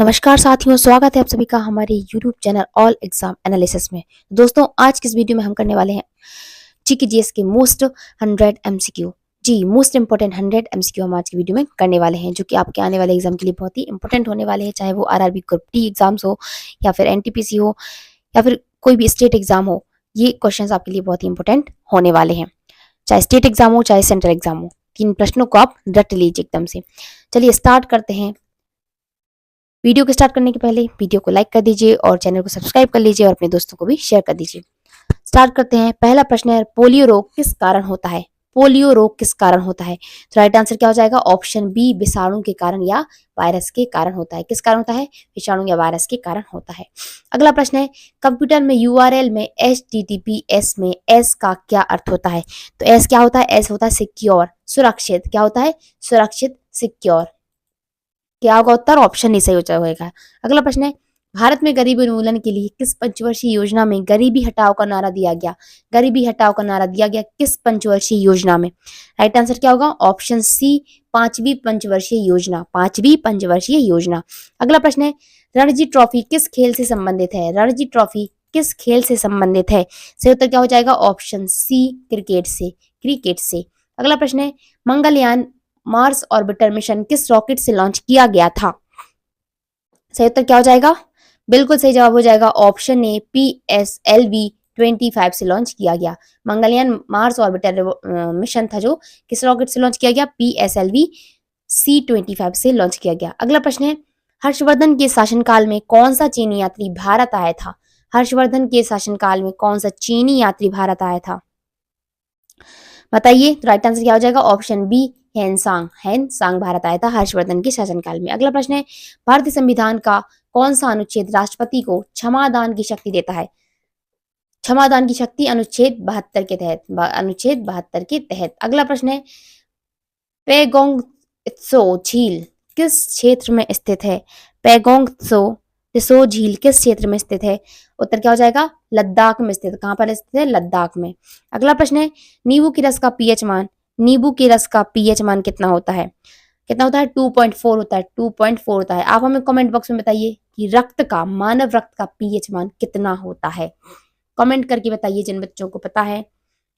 नमस्कार साथियों, स्वागत है आप सभी का हमारे YouTube channel all exam analysis में। दोस्तों, आज की इस वीडियो में हम करने वाले हैं जीके जीएस के मोस्ट 100 एमसीक्यू। जी, मोस्ट इंपोर्टेंट 100 एमसीक्यू हम आज की वीडियो में करने वाले हैं, जो कि आपके आने वाले एग्जाम के लिए बहुत ही इंपॉर्टेंट होने वाले हैं, चाहे वो आरआरबी ग्रुप डी एग्जाम्स हो या फिर एनटीपीसी हो या फिर कोई भी स्टेट एग्जाम हो। ये क्वेश्चन आपके लिए बहुत ही इंपॉर्टेंट होने वाले हैं, चाहे स्टेट एग्जाम हो चाहे सेंट्रल एग्जाम हो। 3 प्रश्नों को आप रट लीजिए एकदम से। चलिए स्टार्ट करते हैं। वीडियो को स्टार्ट करने के पहले वीडियो को लाइक कर दीजिए और चैनल को सब्सक्राइब कर लीजिए और अपने दोस्तों को भी शेयर कर दीजिए। स्टार्ट करते हैं। पहला प्रश्न है, पोलियो रोग किस कारण होता है? पोलियो रोग किस कारण होता है? तो राइट आंसर क्या हो जाएगा? ऑप्शन बी, विषाणु के कारण या वायरस के कारण होता है। किस कारण होता है? विषाणु या वायरस के कारण होता है। अगला प्रश्न है, कंप्यूटर में यूआरएल में HTTPS में एस का क्या अर्थ होता है? तो एस क्या होता है? एस होता है सिक्योर, सुरक्षित। क्या होता है? सुरक्षित, सिक्योर। क्या होगा उत्तर? ऑप्शन नहीं सही होगा। अगला प्रश्न है, भारत में गरीबी उन्मूलन के लिए किस पंचवर्षीय योजना में गरीबी हटाओ का नारा दिया गया? गरीबी हटाओ का नारा दिया गया किस पंचवर्षीय योजना में? राइट आंसर क्या होगा? ऑप्शन सी, 5वीं पंचवर्षीय योजना। 5वीं पंचवर्षीय योजना। अगला प्रश्न है, रणजी ट्रॉफी किस खेल से संबंधित है? रणजी ट्रॉफी किस खेल से संबंधित है? सही उत्तर क्या हो जाएगा? ऑप्शन सी, क्रिकेट से। क्रिकेट से। अगला प्रश्न है, मंगलयान मार्स ऑर्बिटर मिशन किस रॉकेट से लॉन्च किया गया था? सही उत्तर क्या हो जाएगा? बिल्कुल सही जवाब हो जाएगा ऑप्शन ए, PSLV-25 से लॉन्च किया गया। मंगलयान मार्स ऑर्बिटर मिशन था जो किस रॉकेट से लॉन्च किया गया? PSLV-C-25 से लॉन्च किया गया। अगला प्रश्न है, हर्षवर्धन के शासनकाल में कौन सा चीनी यात्री भारत आया था? हर्षवर्धन के शासनकाल में कौन सा चीनी यात्री भारत आया था? बताइए। तो राइट आंसर क्या हो जाएगा? ऑप्शन बी, हैनसांग भारत आया था हर्षवर्धन के शासनकाल में। अगला प्रश्न है, भारतीय संविधान का कौन सा अनुच्छेद राष्ट्रपति को क्षमादान की शक्ति देता है? क्षमादान की शक्ति अनुच्छेद 72 के तहत। अनुच्छेद 72 के तहत। अगला प्रश्न है, पैगोंग त्सो झील किस क्षेत्र में स्थित है? पैगोंग त्सो झील किस क्षेत्र में स्थित है? उत्तर क्या हो जाएगा? लद्दाख में स्थित। कहां पर स्थित है? लद्दाख में। अगला प्रश्न है, नींबू के रस का पीएच मान, नींबू के रस का पीएच मान कितना होता है? कितना होता है? 2.4 होता है। 2.4 होता है। आप हमें कमेंट बॉक्स में बताइए कि रक्त का, मानव रक्त का पीएच मान कितना होता है। कमेंट करके बताइए जिन बच्चों को पता है।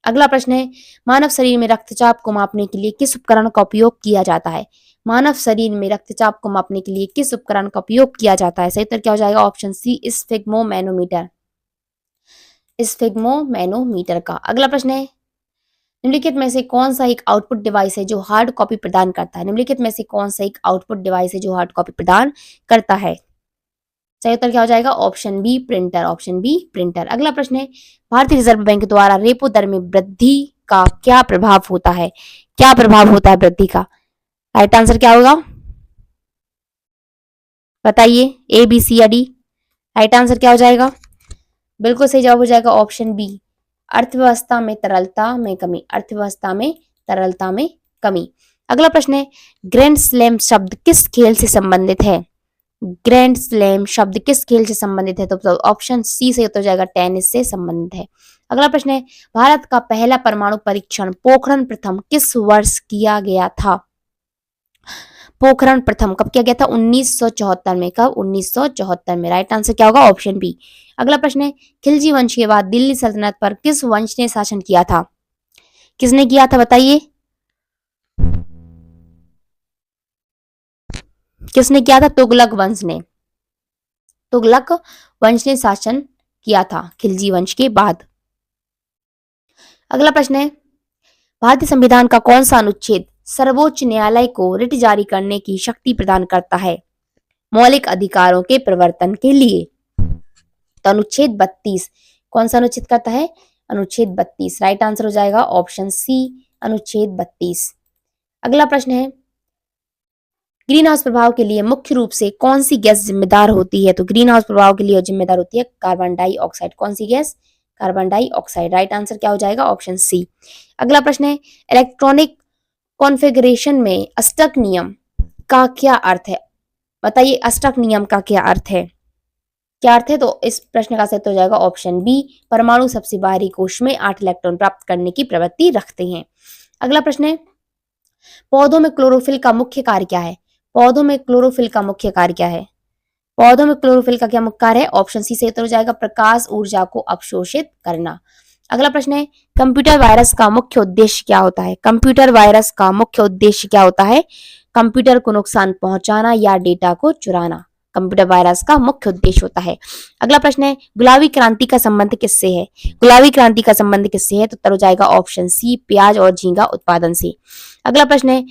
अगला प्रश्न है, मानव शरीर में रक्तचाप को मापने के लिए किस उपकरण का उपयोग किया जाता है? मानव शरीर में रक्तचाप को मापने के लिए किस उपकरण का उपयोग किया जाता है? सही उत्तर क्या हो जाएगा? ऑप्शन सी, स्फिग्मोमैनोमीटर। स्फिग्मोमैनोमीटर का। अगला प्रश्न है, निम्नलिखित में से कौन सा एक आउटपुट डिवाइस है जो हार्ड कॉपी प्रदान करता है? निम्नलिखित में से कौन सा एक आउटपुट डिवाइस है जो हार्ड कॉपी प्रदान करता है? सही उत्तर क्या हो जाएगा? Option B, printer. Option B, printer. अगला प्रश्न है, भारतीय रिजर्व बैंक द्वारा रेपो दर में वृद्धि का क्या प्रभाव होता है? क्या प्रभाव होता है वृद्धि का? राइट आंसर क्या होगा? बताइए। ए, बी, सी या डी? राइट आंसर क्या हो जाएगा? बिल्कुल सही जवाब हो जाएगा ऑप्शन बी, अर्थव्यवस्था में तरलता में कमी। अर्थव्यवस्था में तरलता में कमी। अगला प्रश्न है, ग्रैंड स्लैम शब्द किस खेल से संबंधित है? ग्रैंड स्लैम शब्द किस खेल से संबंधित है? तो ऑप्शन सी से हो जाएगा, टेनिस से संबंधित है। अगला प्रश्न है, भारत का पहला परमाणु परीक्षण पोखरण प्रथम किस वर्ष किया गया था? पोखरण प्रथम कब किया गया था? 1974 में। कब? 1974 में। राइट आंसर क्या होगा? Option B. अगला प्रश्न है, खिलजी वंश के बाद दिल्ली सल्तनत पर किस वंश ने शासन किया था? किसने किया था? बताइए। किसने किया था? तुगलक वंश ने। तुगलक वंश ने शासन किया था खिलजी वंश के बाद। अगला प्रश्न है, भारतीय संविधान का कौन सा अनुच्छेद सर्वोच्च न्यायालय को रिट जारी करने की शक्ति प्रदान करता है मौलिक अधिकारों के प्रवर्तन के लिए? तो अनुच्छेद 32। कौन सा अनुच्छेद करता है? अनुच्छेद 32। राइट आंसर हो जाएगा ऑप्शन सी, अनुच्छेद 32। अगला प्रश्न है, ग्रीन हाउस प्रभाव के लिए मुख्य रूप से कौन सी गैस जिम्मेदार होती है? तो ग्रीन हाउस प्रभाव के लिए जिम्मेदार होती है कार्बन डाइऑक्साइड। कौन सी gas? Carbon dioxide. Right answer क्या हो जाएगा? Option C. अगला प्रश्न है, इलेक्ट्रॉनिक कॉन्फ़िगरेशन में अष्टक नियम का क्या अर्थ है? बताइए, अष्टक नियम का क्या अर्थ है? क्या अर्थ है? तो इस प्रश्न का सही हो जाएगा ऑप्शन बी, परमाणु सबसे बाहरी कोश में 8 इलेक्ट्रॉन प्राप्त करने की प्रवृत्ति रखते हैं। अगला प्रश्न है, पौधों में क्लोरोफिल का मुख्य कार्य क्या है? पौधों में क्लोरोफिल का मुख्य कार्य क्या है? पौधों में क्लोरोफिल का क्या मुख्य कार्य है? ऑप्शन सी सही उत्तर हो जाएगा प्रकाश ऊर्जा को अवशोषित करना। अगला प्रश्न है कंप्यूटर वायरस का मुख्य उद्देश्य क्या होता है? कंप्यूटर वायरस का मुख्य उद्देश्य क्या होता है? कंप्यूटर को नुकसान पहुंचाना या डेटा को चुराना कंप्यूटर वायरस का मुख्य उद्देश्य होता है। अगला प्रश्न है गुलाबी क्रांति का संबंध किससे है? गुलाबी क्रांति का संबंध किससे है? तो उत्तर हो जाएगा ऑप्शन सी प्याज और झींगा उत्पादन से। अगला प्रश्न है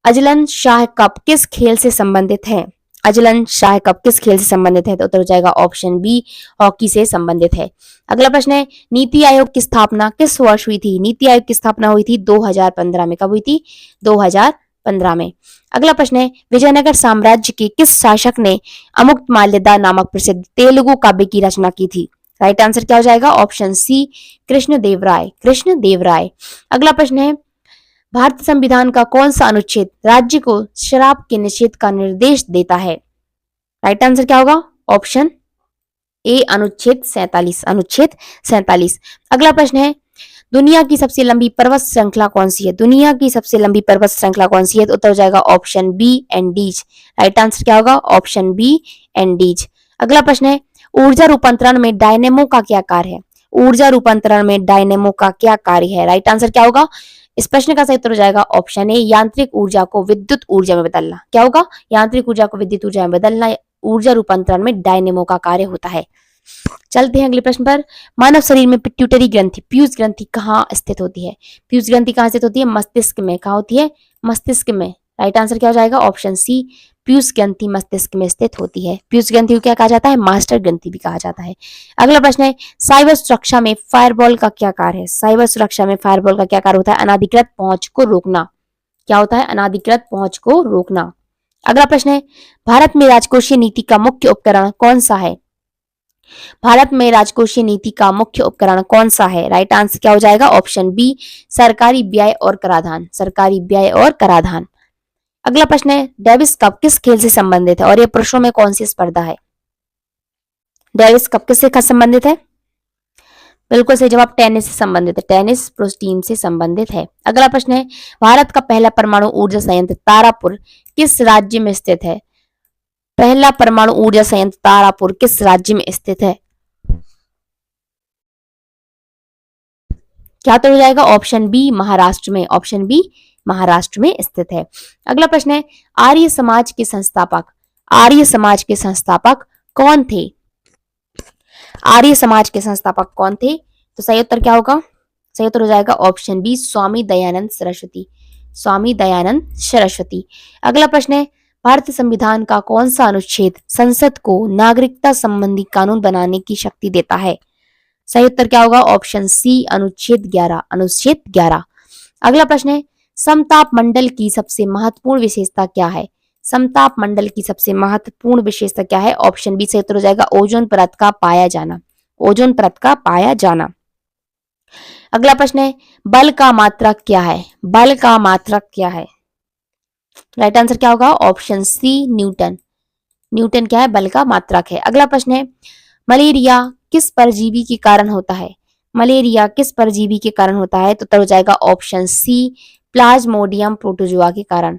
अजलन शाह कप किस खेल से संबंधित है? अजलन शाह कप किस खेल से संबंधित है? तो उत्तर हो जाएगा ऑप्शन बी हॉकी से संबंधित है। अगला प्रश्न है नीति आयोग की स्थापना किस वर्ष हुई थी? नीति आयोग की स्थापना हुई थी 2015 में। कब हुई थी? 2015 में। अगला प्रश्न है विजयनगर साम्राज्य के किस शासक ने अमुक्तमाल्यदा नामक प्रसिद्ध तेलुगु काव्य की रचना की थी? राइट आंसर क्या हो जाएगा? Option C Krishnadevaraya. कृष्णदेवराय। अगला प्रश्न है भारतीय संविधान का कौन सा अनुच्छेद राज्य को शराब के निषेध का निर्देश देता है? राइट आंसर क्या होगा? ऑप्शन ए अनुच्छेद 47। अनुच्छेद 47। अगला प्रश्न है दुनिया की सबसे लंबी पर्वत श्रृंखला कौन सी है? दुनिया की सबसे लंबी पर्वत श्रृंखला कौन सी है? तो उत्तर हो जाएगा option B Andes. Right answer क्या होगा? Option B Andes. अगला प्रश्न है ऊर्जा रूपांतरण में डायनेमो का क्या कार्य है? ऊर्जा रूपांतरण में डायनेमो का क्या कार्य है? राइट आंसर क्या होगा? इस प्रश्न का सही उत्तर हो जाएगा ऑप्शन ए यांत्रिक ऊर्जा को विद्युत ऊर्जा में बदलना। क्या होगा? यांत्रिक ऊर्जा को विद्युत ऊर्जा में बदलना ऊर्जा रूपांतरण में डायनेमो का कार्य होता है। चलते हैं अगले प्रश्न पर। मानव शरीर में पिट्यूटरी ग्रंथि पीयूष ग्रंथि कहाँ स्थित होती है? पीयूष ग्रंथि कहाँ स्थित होती है? मस्तिष्क में। कहाँ होती है? मस्तिष्क में। राइट आंसर क्या हो जाएगा? ऑप्शन सी पीयूष ग्रंथि मस्तिष्क में स्थित होती है। पीयूष ग्रंथि को क्या कहा जाता है? मास्टर ग्रंथि भी कहा जाता है। अगला प्रश्न है साइबर सुरक्षा में फायरवॉल का क्या कार्य है? साइबर सुरक्षा में फायरवॉल का क्या कार्य होता है? अनाधिकृत पहुंच को रोकना। क्या होता है? अनाधिकृत पहुंच को रोकना। अगला प्रश्न है भारत में राजकोषीय नीति का मुख्य उपकरण कौन सा है? भारत में राजकोषीय नीति का मुख्य उपकरण कौन सा है? राइट आंसर क्या हो जाएगा? ऑप्शन बी सरकारी व्यय और कराधान। सरकारी व्यय और कराधान। अगला प्रश्न है डेविस कप किस खेल से संबंधित है और यह पुरुषों में कौन सी स्पर्धा है? डेविस कप किससे संबंधित है? बिल्कुल सही जवाब टेनिस से संबंधित है। टेनिस पुरुष टीम से संबंधित है। अगला प्रश्न है भारत का पहला परमाणु ऊर्जा संयंत्र तारापुर किस राज्य में स्थित है? पहला परमाणु ऊर्जा संयंत्र तारापुर किस राज्य में स्थित है? क्या तो हो जाएगा? ऑप्शन बी महाराष्ट्र में। ऑप्शन बी महाराष्ट्र में स्थित है। अगला प्रश्न है आर्य समाज के संस्थापक आर्य समाज के संस्थापक कौन थे? आर्य समाज के संस्थापक कौन थे? तो सही उत्तर क्या होगा? सही उत्तर हो जाएगा ऑप्शन बी स्वामी दयानंद सरस्वती। स्वामी दयानंद सरस्वती। अगला प्रश्न है भारतीय संविधान का कौन सा अनुच्छेद संसद को नागरिकता संबंधी कानून बनाने की शक्ति देता है? सही उत्तर क्या होगा? ऑप्शन सी अनुच्छेद 11। अनुच्छेद 11। अगला प्रश्न है समताप मंडल की सबसे महत्वपूर्ण विशेषता क्या है? समताप मंडल की सबसे महत्वपूर्ण विशेषता क्या है? ऑप्शन बी सही उत्तर हो जाएगा ओजोन परत का पाया जाना। ओजोन परत का पाया जाना। अगला प्रश्न है बल का मात्रक क्या है? बल का मात्रक क्या है? राइट आंसर क्या होगा? ऑप्शन सी न्यूटन। न्यूटन क्या है? बल का मात्रक है। अगला प्रश्न है मलेरिया किस परजीवी के कारण होता है? मलेरिया किस परजीवी के कारण होता है? तो उत्तर हो जाएगा ऑप्शन सी प्लाज्मोडियम प्रोटोजोआ के कारण।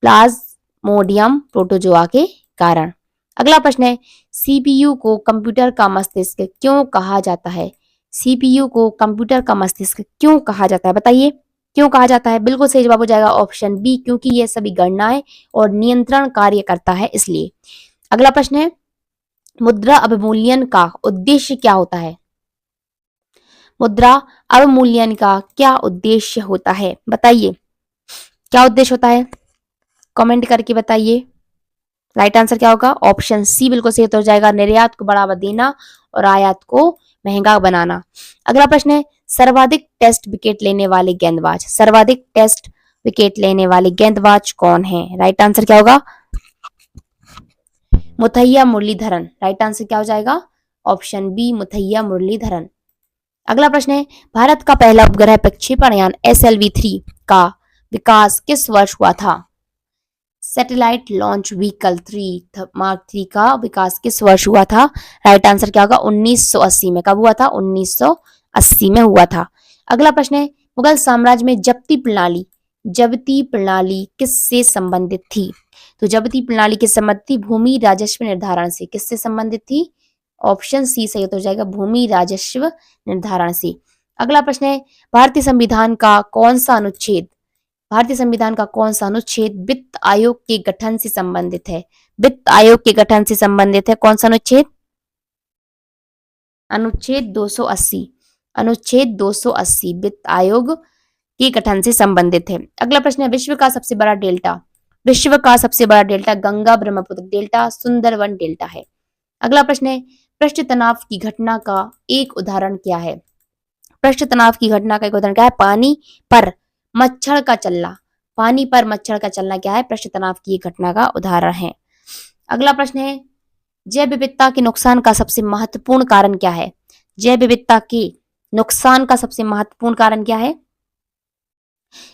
प्लाज्मोडियम प्रोटोजोआ के कारण। अगला प्रश्न है सीपीयू को कंप्यूटर का मस्तिष्क क्यों कहा जाता है? सीपीयू को कंप्यूटर का मस्तिष्क क्यों कहा जाता है? बताइए क्यों कहा जाता है? बिल्कुल सही जवाब हो जाएगा ऑप्शन बी क्योंकि यह सभी गणनाएं और नियंत्रण कार्य करता है इसलिए। अगला प्रश्न है मुद्रा अवमूल्यन का उद्देश्य क्या होता है? मुद्रा अवमूल्यन का क्या उद्देश्य होता है? बताइए क्या उद्देश्य होता है? कमेंट करके बताइए। राइट आंसर क्या होगा? ऑप्शन सी बिल्कुल सही हो जाएगा निर्यात को बढ़ावा देना और आयात को महंगा बनाना। अगला प्रश्न है सर्वाधिक टेस्ट विकेट लेने वाले गेंदबाज। सर्वाधिक टेस्ट विकेट लेने वाले गेंदबाज कौन है? राइट आंसर क्या होगा? मुथैया मुरलीधरन। राइट आंसर क्या हो जाएगा? Option B Muttiah Muralitharan. अगला प्रश्न है भारत का पहला उपग्रह प्रक्षेपण यान SLV-3 का विकास किस वर्ष हुआ था? सैटेलाइट लॉन्च व्हीकल 3 मार्क 3 का विकास किस वर्ष हुआ था? राइट आंसर क्या होगा? 1980 में। कब हुआ था? 1980 में हुआ था। अगला प्रश्न है मुगल साम्राज्य में जब्ती प्रणाली किससे संबंधित थी? तो जबती प्रणाली की सम्मति भूमि राजस्व निर्धारण से, किससे संबंधित थी? ऑप्शन सी सही उत्तर हो जाएगा, भूमि राजस्व निर्धारण से। अगला प्रश्न है, भारतीय संविधान का कौन सा अनुच्छेद, भारतीय संविधान का कौन सा अनुच्छेद वित्त आयोग के गठन से संबंधित है? वित्त आयोग के गठन से संबंधित है कौन सा अनुच्छेद? अनुच्छेद 280, अनुच्छेद 280 वित्त आयोग के गठन से संबंधित है। अगला प्रश्न है, विश्व का सबसे बड़ा डेल्टा, विश्व का सबसे बड़ा delta Ganga Brahmaputra delta, Sundarban delta है। अगला प्रश्न है, पृष्ठ तनाव की घटना का एक उदाहरण क्या है? पृष्ठ तनाव की घटना का एक उदाहरण क्या है? पानी पर मच्छर का चलना, पानी पर मच्छर का चलना क्या है? पृष्ठ तनाव की घटना का उदाहरण है। अगला प्रश्न है, जैव विविधता के नुकसान का सबसे महत्वपूर्ण कारण क्या है? जैव विविधता के नुकसान का सबसे महत्वपूर्ण कारण क्या है?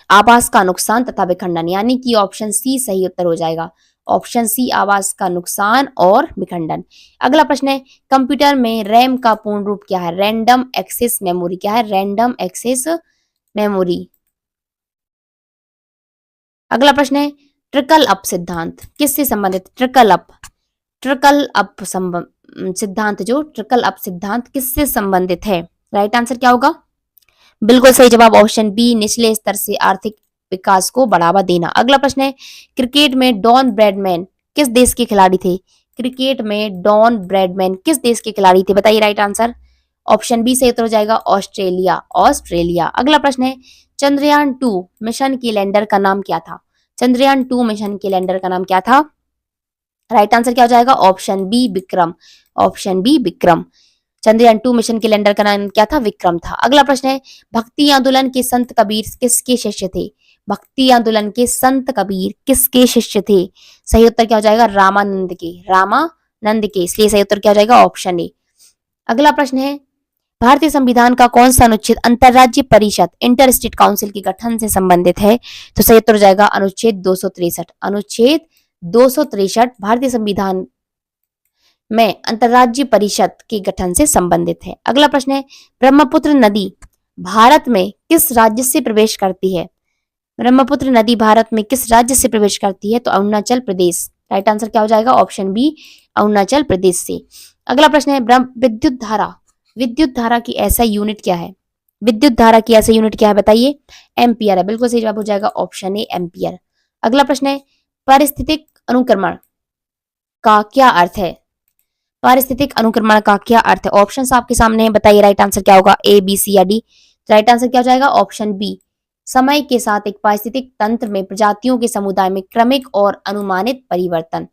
आवास का नुकसान तथा विखंडन, यानी कि ऑप्शन सी सही उत्तर हो जाएगा। ऑप्शन सी आवास का नुकसान और विखंडन। अगला प्रश्न है, कंप्यूटर में रैम का पूर्ण रूप क्या है? Random access memory. क्या है? Random access memory. अगला प्रश्न है, ट्रिकल अप सिद्धांत किससे संबंधित? ट्रिकल अप, ट्रिकल अप सिद्धांत, जो ट्रिकल अप सिद्धांत किससे संबंधित है? राइट आंसर क्या होगा? बिल्कुल सही जवाब ऑप्शन बी, निचले स्तर से आर्थिक विकास को बढ़ावा देना। अगला प्रश्न है, क्रिकेट में डॉन ब्रैडमैन किस देश के खिलाड़ी थे? क्रिकेट में डॉन ब्रैडमैन किस देश के खिलाड़ी थे? बताइए राइट आंसर। ऑप्शन बी सही उत्तर हो जाएगा, ऑस्ट्रेलिया, ऑस्ट्रेलिया। अगला प्रश्न है, चंद्रयान 2 मिशन के लैंडर का नाम क्या था? चंद्रयान 2 मिशन के लैंडर का नाम क्या था? राइट आंसर क्या हो जाएगा? Option B Vikram, option B Vikram. Chandrayaan 2 mission के लैंडर का नाम क्या था? विक्रम था। अगला प्रश्न है, भक्ति आंदोलन के संत कबीर किसके शिष्य थे? भक्ति आंदोलन के संत कबीर किसके शिष्य थे? सही उत्तर क्या हो जाएगा? रामानंद के, रामानंद के, इसलिए सही उत्तर क्या हो जाएगा? Option A. अगला प्रश्न है, भारतीय संविधान का कौन सा अनुच्छेद अंतरराज्य परिषद इंटर स्टेट काउंसिल के गठन से संबंधित है? तो सही उत्तर हो जाएगा अनुच्छेद 263। अनुच्छेद 263 भारतीय संविधान में अंतरराज्य परिषद के गठन से संबंधित है। अगला प्रश्न है, ब्रह्मपुत्र नदी भारत में किस राज्य से प्रवेश करती है? ब्रह्मपुत्र नदी भारत में किस राज्य से प्रवेश करती है? तो अरुणाचल प्रदेश। राइट आंसर क्या हो जाएगा? ऑप्शन बी, अरुणाचल प्रदेश से। अगला प्रश्न है, विद्युत धारा, विद्युत धारा की ऐसा यूनिट क्या है? विद्युत धारा की ऐसा यूनिट क्या है? बताइए। एम्पियर है, बिल्कुल सही जवाब हो जाएगा ऑप्शन ए, एम्पियर। अगला प्रश्न है, पारिस्थितिक अनुक्रमण का क्या अर्थ है? पारिस्थितिक अनुक्रमण का क्या अर्थ है? ऑप्शंस आपके सामने है, बताइए राइट आंसर क्या होगा? ए, बी, सी या डी। राइट आंसर क्या हो जाएगा? ऑप्शन बी, समय के साथ एक पारिस्थितिक तंत्र में प्रजातियों के समुदाय में क्रमिक और अनुमानित परिवर्तन।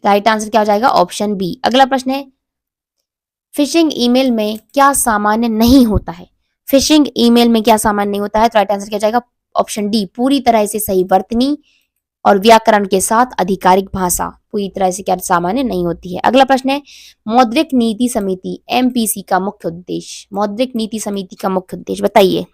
राइट आंसर क्या हो जाएगा? Option B. अगला प्रश्न है, फिशिंग ईमेल में क्या सामान्य नहीं होता है? फिशिंग ईमेल में क्या सामान्य नहीं होता है? तो राइट आंसर क्या हो जाएगा? ऑप्शन डी, पूरी तरह से सही वर्तनी और व्याकरण के साथ आधिकारिक भाषा पूरी तरह से क्या सामान्य नहीं होती है। अगला प्रश्न है, मौद्रिक नीति समिति एमपीसी का मुख्य उद्देश्य, मौद्रिक नीति समिति का मुख्य उद्देश्य बताइए।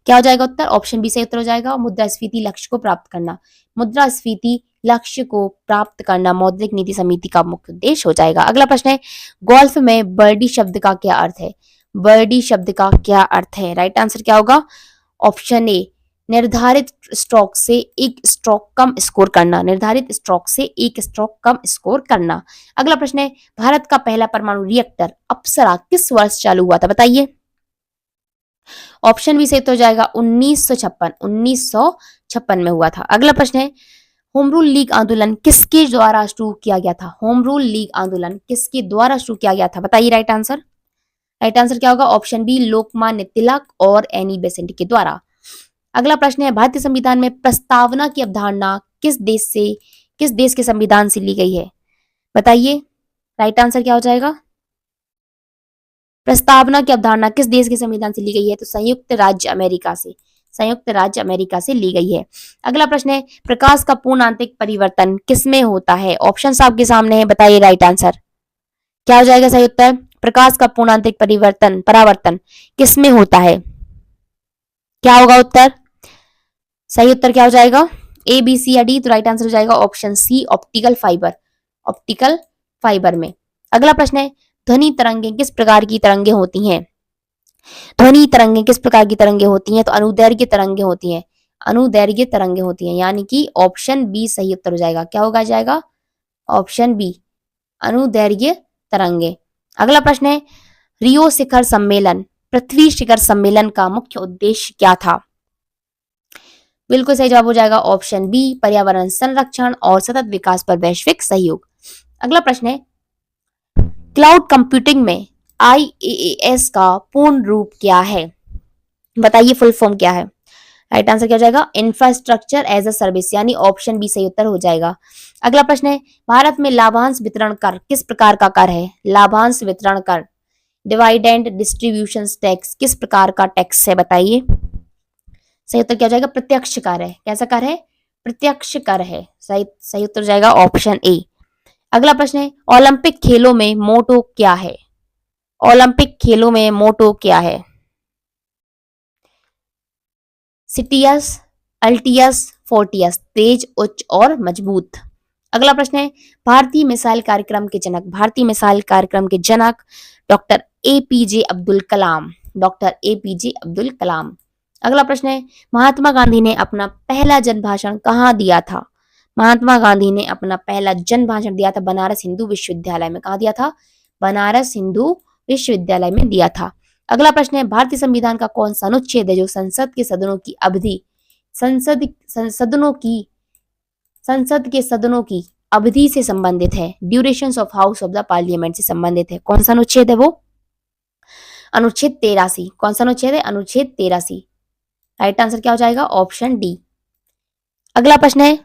क्या हो जाएगा उत्तर? ऑप्शन बी से उत्तर हो जाएगा, मुद्रास्फीति लक्ष्य को प्राप्त करना। मुद्रास्फीति लक्ष्य को प्राप्त करना मौद्रिक नीति समिति का मुख्य उद्देश्य हो जाएगा। अगला प्रश्न है, गोल्फ में बर्डी शब्द का क्या अर्थ है? बर्डी शब्द का क्या अर्थ है? राइट आंसर क्या होगा? ऑप्शन ए, निर्धारित स्ट्रोक से एक स्ट्रोक कम स्कोर करना, निर्धारित स्ट्रोक से एक स्ट्रोक कम स्कोर करना। अगला प्रश्न है, भारत का पहला परमाणु रिएक्टर अप्सरा किस वर्ष चालू हुआ था? बताइए। ऑप्शन बी से तो हो जाएगा 1956, 1956 में हुआ था। अगला प्रश्न है, होम रूल लीग आंदोलन किसके द्वारा शुरू किया गया था? होम रूल लीग आंदोलन किसके द्वारा शुरू किया गया था? बताइए राइट आंसर। राइट आंसर क्या होगा? ऑप्शन बी, लोकमान्य तिलक और एनी बेसेंट के द्वारा। अगला प्रश्न है, भारतीय संविधान में प्रस्तावना की अवधारणा किस देश के संविधान से ली गई है? बताइए। राइट आंसर क्या हो जाएगा? प्रस्तावना की अवधारणा किस देश के संविधान से ली गई है? तो संयुक्त राज्य अमेरिका से, संयुक्त राज्य अमेरिका से ली गई है। अगला प्रश्न है, प्रकाश का पूर्ण आंतरिक परिवर्तन किसमें होता है? ऑप्शंस आपके सामने है, बताइए राइट आंसर। क्या हो जाएगा सही उत्तर? प्रकाश का पूर्ण आंतरिक परावर्तन किसमें होता है? क्या होगा उत्तर? सही उत्तर क्या हो जाएगा? ए, बी, सी या डी। तो राइट आंसर हो जाएगा option C, optical fibre, optical fibre में। अगला प्रश्न है, ध्वनि तरंगें किस प्रकार की तरंगें होती हैं? ध्वनि तरंगें किस प्रकार की तरंगें होती हैं? तो अनुदैर्घ्य तरंगें होती हैं। अनुदैर्घ्य तरंगे होती हैं, यानी कि ऑप्शन बी सही उत्तर हो जाएगा। क्या होगा जाएगा? ऑप्शन बी, अनुदैर्घ्य तरंगे। अगला प्रश्न है, रियो शिखर सम्मेलन, पृथ्वी शिखर सम्मेलन का मुख्य उद्देश्य क्या था? बिल्कुल सही जवाब हो जाएगा ऑप्शन बी, पर्यावरण संरक्षण और सतत विकास पर वैश्विक सहयोग। अगला प्रश्न है, क्लाउड कंप्यूटिंग में IaaS का पूर्ण रूप क्या है? बताइए फुल फॉर्म क्या है? राइट आंसर क्या हो जाएगा? इंफ्रास्ट्रक्चर एज अ सर्विस, यानी ऑप्शन बी सही उत्तर हो जाएगा। अगला प्रश्न है, भारत में लाभांश वितरण कर किस प्रकार का कर है? लाभांश वितरण कर, डिवाइडेंड डिस्ट्रीब्यूशन टैक्स किस प्रकार का टैक्स है? बताइए। सही उत्तर क्या हो जाएगा? प्रत्यक्ष कर है। कैसा कर है? प्रत्यक्ष कर है। सही उत्तर हो जाएगा ऑप्शन ए। अगला प्रश्न है, ओलंपिक खेलों में मोटो क्या है? ओलंपिक खेलों में मोटो क्या है? सिटियस, अल्टियस, फोर्टियस, तेज, उच्च और मजबूत। अगला प्रश्न है, भारतीय मिसाइल कार्यक्रम के जनक, भारतीय मिसाइल कार्यक्रम के जनक doctor APJ Abdul Kalam, doctor APJ Abdul Kalam. अगला प्रश्न है, महात्मा गांधी ने अपना पहला जन भाषण कहाँ दिया था? महात्मा गांधी ने अपना पहला जन भाषण दिया था बनारस हिंदू विश्वविद्यालय में। कहा दिया था? बनारस हिंदू विश्वविद्यालय में दिया था। अगला प्रश्न है, भारतीय संविधान का कौन सा अनुच्छेद है जो संसद के सदनों की अवधि, संसद के सदनों की अवधि से संबंधित है? Duration of house of the parliament से संबंधित है। कौन सा अनुच्छेद है वो? अनुच्छेद 83। कौन सा अनुच्छेद है? अनुच्छेद 83। राइट आंसर क्या हो जाएगा? Option D. अगला प्रश्न है,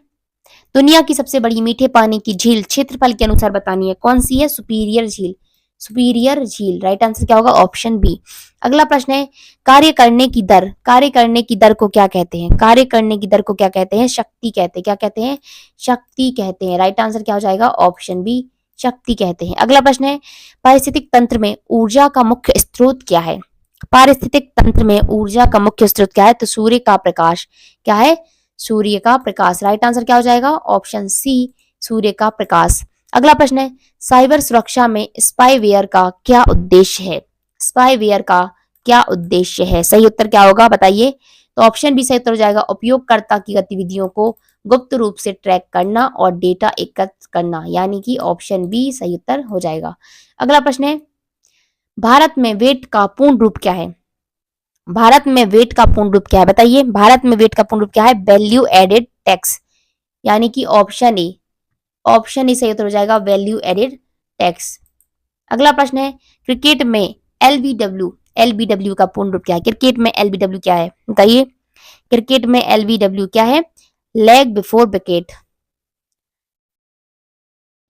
दुनिया की सबसे बड़ी मीठे पानी की झील क्षेत्रफल के अनुसार बतानी है। कौन सी है? सुपीरियर झील, सुपीरियर झील। राइट आंसर क्या होगा? Option B. अगला प्रश्न है, कार्य करने की दर, कार्य करने की दर को क्या कहते हैं? कार्य करने की दर को क्या कहते हैं? शक्ति कहते हैं। क्या कहते हैं? शक्ति कहते हैं। राइट आंसर क्या हो जाएगा? ऑप्शन बी, शक्ति कहते हैं। अगला प्रश्न है, पारिस्थितिक तंत्र में ऊर्जा का मुख्य स्रोत क्या है? पारिस्थितिक तंत्र में ऊर्जा का मुख्य स्रोत क्या है? तो सूर्य का प्रकाश। क्या है? सूर्य का प्रकाश। राइट आंसर क्या हो जाएगा? ऑप्शन सी, सूर्य का प्रकाश। अगला प्रश्न है, साइबर सुरक्षा में स्पाईवेयर का क्या उद्देश्य है? स्पाईवेयर का क्या उद्देश्य है? सही उत्तर क्या होगा? बताइए। तो ऑप्शन बी सही उत्तर हो जाएगा, उपयोगकर्ता की गतिविधियों को गुप्त रूप से ट्रैक करना और डेटा एकत्र करना, यानी कि ऑप्शन बी सही उत्तर हो जाएगा। अगला प्रश्न है, भारत में वेट का पूर्ण रूप क्या है? भारत में वेट का पूर्ण रूप क्या है? बताइए। भारत में वेट का पूर्ण रूप क्या है? वैल्यू एडेड टैक्स, यानी कि ऑप्शन ए, ऑप्शन ई सही उत्तर हो जाएगा, वैल्यू एडेड टैक्स। अगला प्रश्न है, क्रिकेट में एलबीडब्ल्यू, एलबीडब्ल्यू का पूर्ण रूप क्या है? क्रिकेट में एलबीडब्ल्यू क्या है? बताइए। क्रिकेट में एलबीडब्ल्यू क्या है? लेग बिफोर विकेट,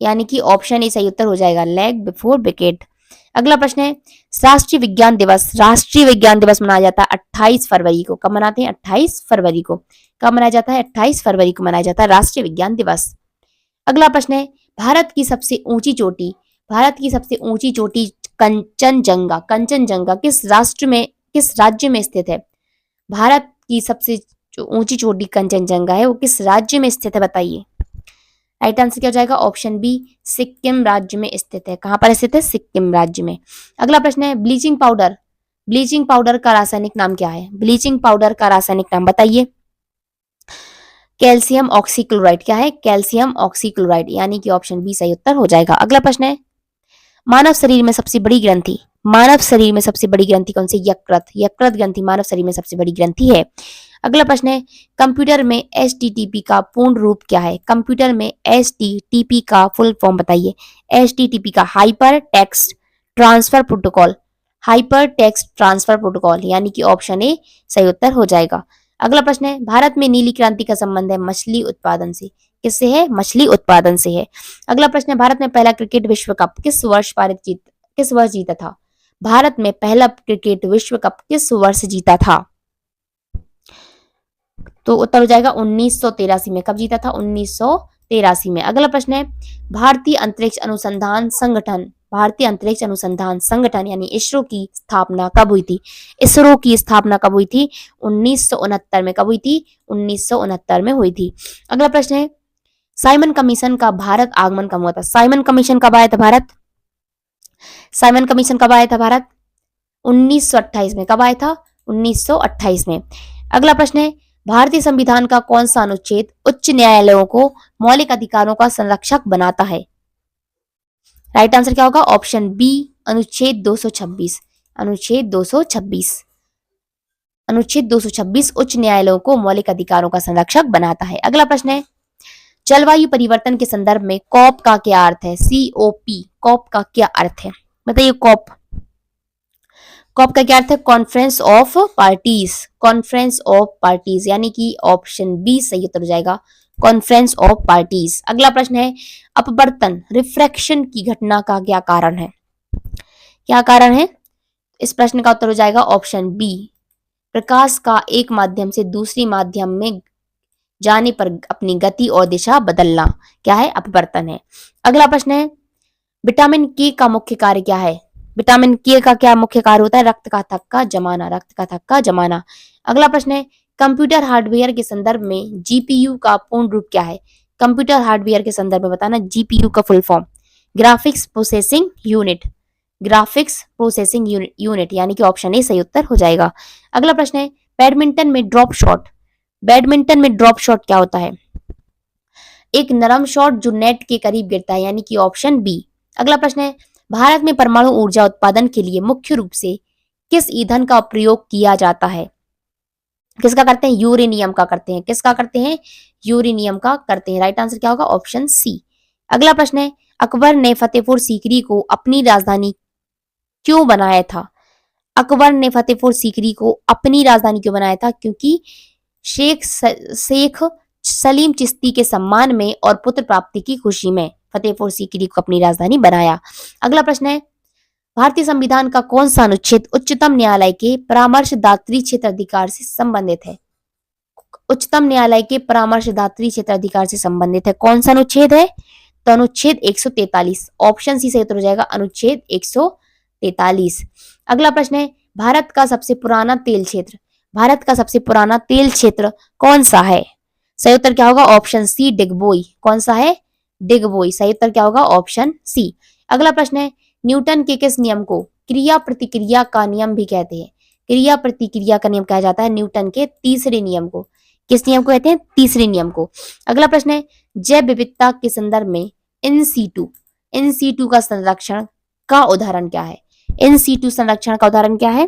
यानी कि ऑप्शन ए सही उत्तर हो जाएगा, लेग बिफोर विकेट। अगला प्रश्न है, राष्ट्रीय विज्ञान दिवस, राष्ट्रीय विज्ञान दिवस मनाया जाता है 28 फरवरी को। कब मनाते हैं? 28 फरवरी को। कब मनाया जाता है? 28 फरवरी को मनाया जाता है राष्ट्रीय विज्ञान दिवस। अगला प्रश्न है, भारत की सबसे ऊंची चोटी, भारत की सबसे ऊंची चोटी कंचनजंगा, कंचनजंगा किस राष्ट्र में, किस राज्य में स्थित है? भारत की सबसे जो ऊंची चोटी कंचनजंगा है वो किस राज्य में स्थित है? बताइए। राइट आंसर क्या हो जाएगा? ऑप्शन बी, सिक्किम राज्य में स्थित है। कहां पर स्थित है? सिक्किम राज्य में। अगला प्रश्न है, ब्लीचिंग पाउडर, ब्लीचिंग पाउडर का रासायनिक नाम क्या है? ब्लीचिंग पाउडर का रासायनिक नाम बताइए। Calcium oxychloride. क्या है? कैल्शियम ऑक्सीक्लोराइड, यानी कि ऑप्शन बी सही उत्तर हो जाएगा। अगला प्रश्न है, मानव शरीर में सबसे बड़ी ग्रंथि, मानव शरीर में सबसे बड़ी ग्रंथि कौन सी? यकृत, यकृत ग्रंथि मानव शरीर में सबसे बड़ी ग्रंथि है। अगला प्रश्न है, कंप्यूटर में HTTP का पूर्ण रूप क्या है? कंप्यूटर में HTTP का फुल फॉर्म बताइए। HTTP का hyper text transfer protocol, hyper text transfer protocol, यानी कि ऑप्शन ए सही उत्तर हो जाएगा। अगला प्रश्न है, भारत में नीली क्रांति का संबंध है मछली उत्पादन से। किससे है? मछली उत्पादन से है। अगला प्रश्न है, भारत में पहला क्रिकेट विश्व कप किस वर्ष किस वर्ष जीता था? भारत में पहला क्रिकेट विश्व कप किस वर्ष जीता था? तो उत्तर हो जाएगा 1983 में। कब जीता था? 1983 में। अगला प्रश्न है, भारतीय अंतरिक्ष अनुसंधान संगठन, भारतीय अंतरिक्ष अनुसंधान संगठन यानी इसरो की स्थापना कब हुई थी? इसरो की स्थापना कब हुई थी? 1969 में। कब हुई थी? 1969 में हुई थी। अगला प्रश्न है, साइमन कमीशन का भारत आगमन कब हुआ था? साइमन कमीशन कब आया था भारत? साइमन कमीशन कब आया था भारत? 1928 में। कब आया था? 1928 में। अगला प्रश्न है, भारतीय संविधान का कौन सा अनुच्छेद उच्च न्यायालयों को मौलिक अधिकारों का संरक्षक बनाता है? राइट आंसर क्या होगा? ऑप्शन बी, अनुच्छेद 226। अनुच्छेद 226। अनुच्छेद 226 उच्च न्यायालयों को मौलिक अधिकारों का संरक्षक बनाता है। अगला प्रश्न है, जलवायु परिवर्तन के संदर्भ में कॉप का क्या अर्थ है? COP, कॉप का क्या अर्थ है? बताइए। कॉप कॉप का क्या अर्थ है? Conference of parties. Conference of parties, यानी कि ऑप्शन बी सही उत्तर हो जाएगा, कॉन्फ्रेंस ऑफ पार्टीज। अगला प्रश्न है, अपवर्तन, रिफ्रैक्शन की घटना का क्या कारण है? क्या कारण है? इस प्रश्न का उत्तर हो जाएगा ऑप्शन बी, प्रकाश का एक माध्यम से दूसरी माध्यम में जाने पर अपनी गति और दिशा बदलना क्या है? अपवर्तन है। अगला प्रश्न है, विटामिन के का मुख्य कार्य क्या है? विटामिन के का क्या मुख्य कार्य होता है? रक्त का थक्का जमाना। रक्त का थक्का जमाना। अगला प्रश्न है, कंप्यूटर हार्डवेयर के संदर्भ में जीपीयू का पूर्ण रूप क्या है? कंप्यूटर हार्डवेयर के संदर्भ में बताना जीपीयू का full form. Graphics processing unit. Graphics processing unit, यानी कि ऑप्शन ए सही उत्तर हो जाएगा। अगला प्रश्न है, बैडमिंटन में ड्रॉप शॉट। बैडमिंटन में ड्रॉप शॉट क्या होता है? एक नरम शॉट जो नेट के करीब गिरता है, यानी कि ऑप्शन बी। अगला प्रश्न है, भारत में परमाणु ऊर्जा उत्पादन के लिए मुख्य रूप से किस ईंधन का प्रयोग किया जाता है? किसका करते हैं? यूरेनियम का करते हैं। किसका करते हैं? यूरेनियम का करते हैं। राइट आंसर क्या होगा? Option C. अगला प्रश्न है, अकबर ने फतेहपुर सीकरी को अपनी राजधानी क्यों बनाया था? अकबर ने फतेहपुर सीकरी को अपनी राजधानी क्यों बनाया था? क्योंकि शेख सलीम चिश्ती के सम्मान में और पुत्र प्राप्ति की खुशी में फतेहपुर सीकरी को अपनी राजधानी बनाया। अगला प्रश्न है, भारतीय संविधान का कौन सा अनुच्छेद उच्चतम न्यायालय के परामर्शदात्री क्षेत्राधिकार से संबंधित है? उच्चतम न्यायालय के परामर्शदात्री क्षेत्राधिकार से संबंधित है। कौन सा अनुच्छेद है? तो अनुच्छेद 143। ऑप्शन सी सही उत्तर हो जाएगा, अनुच्छेद 143। अगला प्रश्न है, भारत का सबसे पुराना तेल क्षेत्र। भारत का सबसे पुराना तेल क्षेत्र कौन सा है? सही उत्तर क्या होगा? Option C, Digboi. कौन सा है? डिगबोई। सही उत्तर क्या होगा? Option C. अगला प्रश्न है, न्यूटन के किस नियम को क्रिया प्रतिक्रिया का नियम भी कहते हैं? क्रिया प्रतिक्रिया का नियम कहा जाता है न्यूटन के तीसरे नियम को। किस नियम को कहते हैं? तीसरे नियम को। अगला प्रश्न है, जैव विविधता के संदर्भ में इन सीटू का संरक्षण का उदाहरण क्या है? इन सीटू संरक्षण का उदाहरण क्या है?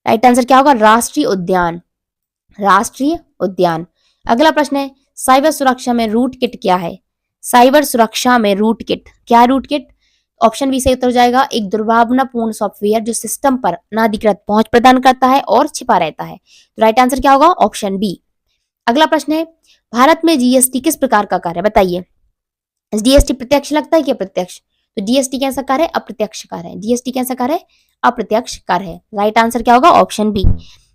राइट आंसर क्या होगा? राष्ट्रीय उद्यान। राष्ट्रीय उद्यान। अगला प्रश्न है, साइबर सुरक्षा में रूट किट क्या है? साइबर सुरक्षा में रूट किट क्या? रूट किट ऑप्शन बी सही उत्तर हो जाएगा, एक दुर्भावनापूर्ण सॉफ्टवेयर जो सिस्टम पर अनाधिकृत पहुंच प्रदान करता है और छिपा रहता है। तो राइट आंसर क्या होगा? Option B. अगला प्रश्न है, भारत में जीएसटी किस प्रकार का कार्य? बताइए। जीएसटी प्रत्यक्ष लगता है कि अप्रत्यक्ष? तो जीएसटी कैसा कार्य है? अप्रत्यक्ष कार्य है। जीएसटी कैसा कार्य है? अप्रत्यक्ष कार्य है। राइट आंसर क्या होगा? Option B.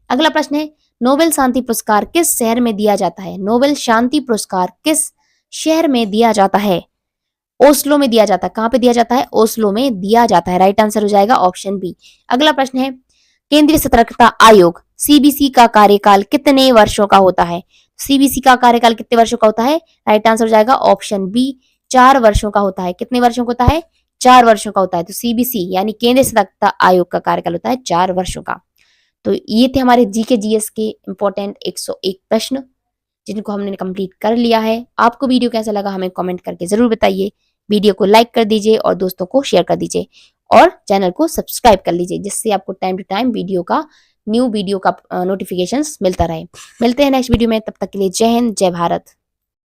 अगला प्रश्न है, नोबेल शांति पुरस्कार किस शहर में दिया जाता है? नोबेल शांति पुरस्कार किस शहर में दिया जाता है? ओस्लो में दिया जाता है। कहां पे दिया जाता है? ओस्लो में दिया जाता है। राइट आंसर हो जाएगा ऑप्शन बी। अगला प्रश्न है, केंद्रीय सतर्कता आयोग सीबीसी का कार्यकाल कितने वर्षों का होता है? सीबीसी का कार्यकाल कितने वर्षों का होता है? राइट आंसर हो जाएगा ऑप्शन बी, 4 वर्षों का होता है। कितने वर्षों का होता है? 4 वर्षों का होता है। तो सीबीसी यानी केंद्रीय सतर्कता आयोग का कार्यकाल होता है 4 वर्षों का। तो ये थे हमारे जीके जीएस के इंपॉर्टेंट 101 प्रश्न जिनको हमने कंप्लीट कर लिया है। आपको वीडियो कैसा लगा हमें कमेंट करके जरूर बताइए। वीडियो को लाइक कर दीजिए और दोस्तों को शेयर कर दीजिए और चैनल को सब्सक्राइब कर लीजिए, जिससे आपको time to time new video का नोटिफिकेशंस मिलता रहे। मिलते हैं नेक्स्ट वीडियो में, तब तक के लिए जय हिंद, जय भारत।